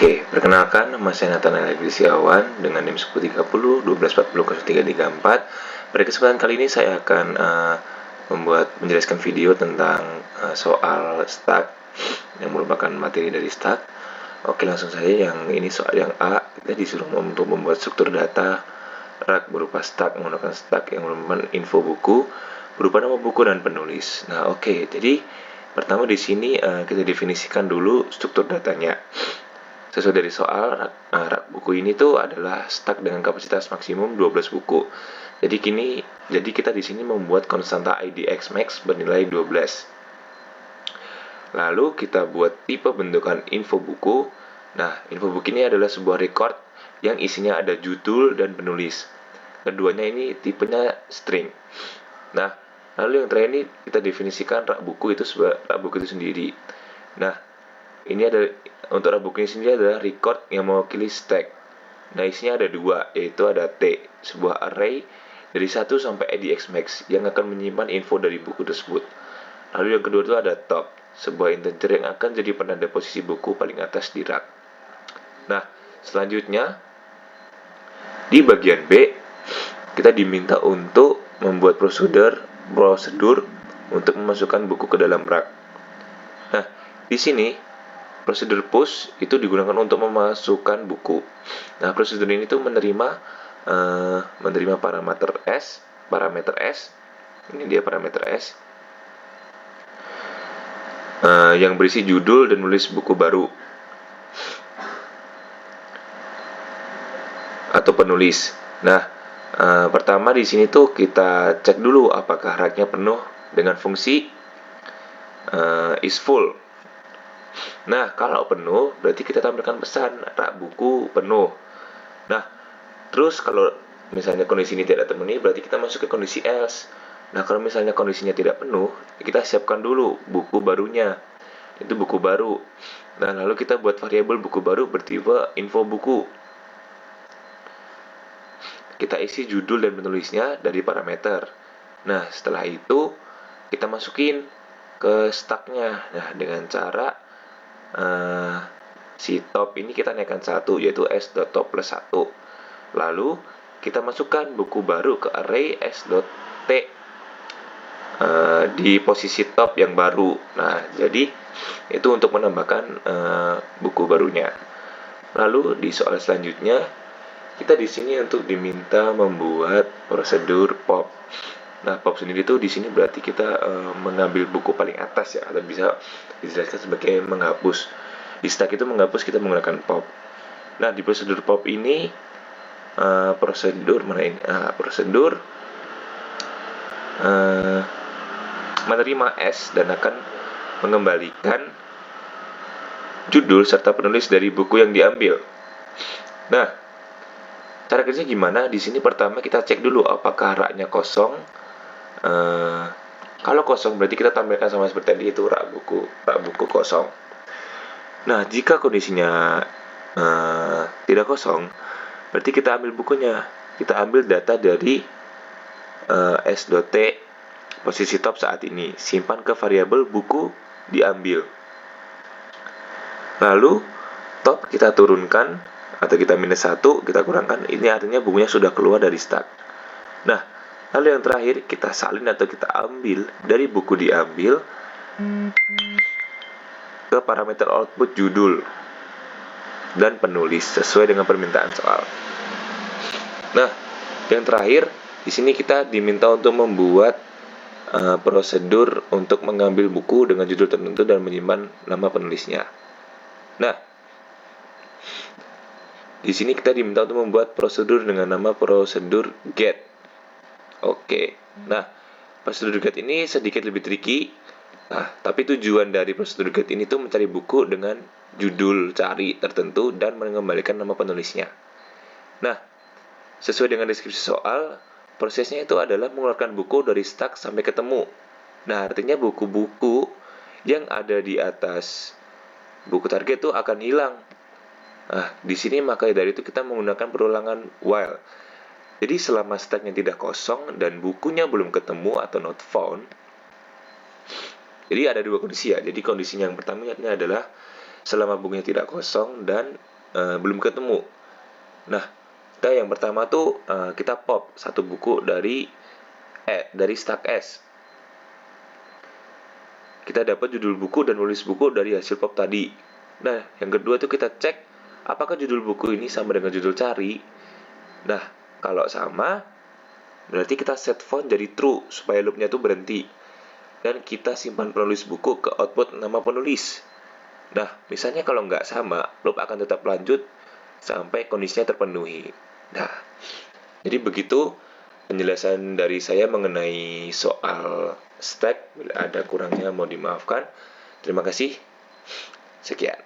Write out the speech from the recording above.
Oke, perkenalkan nama saya Nathanael Agrisiawan dengan NIM 1030 1240 0334. Pada kesempatan kali ini saya akan menjelaskan video tentang soal stack yang merupakan materi dari stack. Oke, langsung saja. Yang ini soal yang A, kita disuruh untuk membuat struktur data rak berupa stack menggunakan stack yang merupakan info buku berupa nama buku dan penulis. Nah, oke. Jadi pertama di sini kita definisikan dulu struktur datanya. Sesuai dari soal, rak buku ini tuh adalah stack dengan kapasitas maksimum 12 buku. Jadi kita di sini membuat konstanta ID Xmax bernilai 12. Lalu kita buat tipe bentukan info buku. Nah, info buku ini adalah sebuah record yang isinya ada judul dan penulis. Keduanya ini tipenya string. Nah, lalu yang terakhir ini kita definisikan rak buku itu sendiri. Nah, ini ada untuk rak buku ini sendiri adalah record yang mewakili stack. Nah, isinya ada dua, yaitu ada T, sebuah array dari 1 sampai IDXmax yang akan menyimpan info dari buku tersebut. Lalu yang kedua itu ada top, sebuah integer yang akan jadi penanda posisi buku paling atas di rak. Nah, selanjutnya di bagian B kita diminta untuk membuat prosedur untuk memasukkan buku ke dalam rak. Nah, di sini prosedur push itu digunakan untuk memasukkan buku. Nah, prosedur ini tuh menerima parameter S. Ini dia parameter S. Yang berisi judul dan menulis buku baru atau penulis. Nah, pertama di sini tuh kita cek dulu apakah raknya penuh dengan fungsi is full. Nah, kalau penuh berarti kita tampilkan pesan rak buku penuh. Nah, terus kalau misalnya kondisi ini tidak terpenuhi berarti kita masuk ke kondisi else. Nah, kalau misalnya kondisinya tidak penuh, kita siapkan dulu buku barunya. Itu buku baru. Nah, lalu kita buat variabel buku baru bertipe info buku. Kita isi judul dan penulisnya dari parameter. Nah, setelah itu kita masukin ke stacknya. Nah, dengan cara si top ini kita naikkan 1, yaitu s.top plus 1. Lalu kita masukkan buku baru ke array s.t di posisi top yang baru. Nah, jadi itu untuk menambahkan buku barunya. Lalu di soal selanjutnya kita di sini untuk diminta membuat prosedur pop. Nah, pop sendiri tuh di sini berarti kita mengambil buku paling atas ya, atau bisa dijelaskan sebagai menghapus. Di stack itu menghapus kita menggunakan pop. Nah, di prosedur pop ini prosedur menerima S dan akan mengembalikan judul serta penulis dari buku yang diambil. Nah, cara kerjanya gimana? Di sini pertama kita cek dulu apakah raknya kosong. Kalau kosong berarti kita tampilkan sama seperti tadi, itu rak buku kosong. Nah, jika kondisinya tidak kosong, berarti kita ambil bukunya. Kita ambil data dari s.t posisi top saat ini, simpan ke variabel buku diambil. Lalu top kita turunkan atau kita minus 1, kita kurangkan, ini artinya bukunya sudah keluar dari stack. Nah, lalu yang terakhir kita salin atau kita ambil dari buku diambil ke parameter output judul dan penulis sesuai dengan permintaan soal. Nah, yang terakhir di sini kita diminta untuk membuat prosedur untuk mengambil buku dengan judul tertentu dan menyimpan nama penulisnya. Nah, di sini kita diminta untuk membuat prosedur dengan nama prosedur get. Oke. Nah, prosedur get ini sedikit lebih tricky. Nah, tapi tujuan dari prosedur get ini tuh mencari buku dengan judul cari tertentu dan mengembalikan nama penulisnya. Nah, sesuai dengan deskripsi soal, prosesnya itu adalah mengeluarkan buku dari stack sampai ketemu. Nah, artinya buku-buku yang ada di atas buku target itu akan hilang. Nah, di sini maka dari itu kita menggunakan perulangan while. Jadi selama stacknya tidak kosong dan bukunya belum ketemu atau not found. Jadi ada dua kondisi ya. Jadi kondisinya yang pertama adalah selama bukunya tidak kosong dan belum ketemu. Nah, yang pertama tuh kita pop satu buku dari stack S. Kita dapat judul buku dan penulis buku dari hasil pop tadi. Nah, yang kedua tuh kita cek apakah judul buku ini sama dengan judul cari. Nah, kalau sama, berarti kita set font jadi true supaya loopnya tuh berhenti. Dan kita simpan penulis buku ke output nama penulis. Nah, misalnya kalau nggak sama, loop akan tetap lanjut sampai kondisinya terpenuhi. Nah, jadi begitu penjelasan dari saya mengenai soal stack. Bila ada kurangnya mohon dimaafkan. Terima kasih. Sekian.